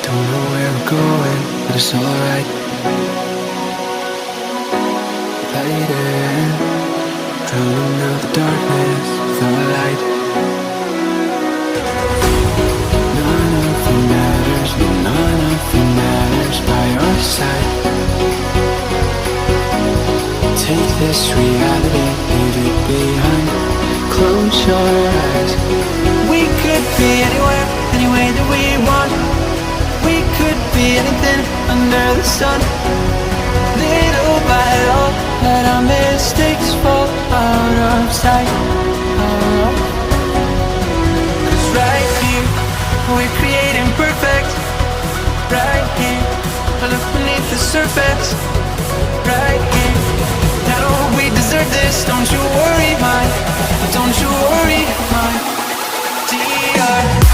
Don't know where we're going, but it's alright. Lighting, drowning out the darkness with our light. None of it matters, no, none of it matters by our side. Take this reality, leave it behind. Close your eyes. We could be anywhere, any way that we want. We could be anything under the sun. Little by little, let our mistakes fall out of sight. 'Cause right here, we're creating perfect. Right here, I look beneath the surface. Right here, I know we deserve this. Don't you worry, my, don't you worry, my dear.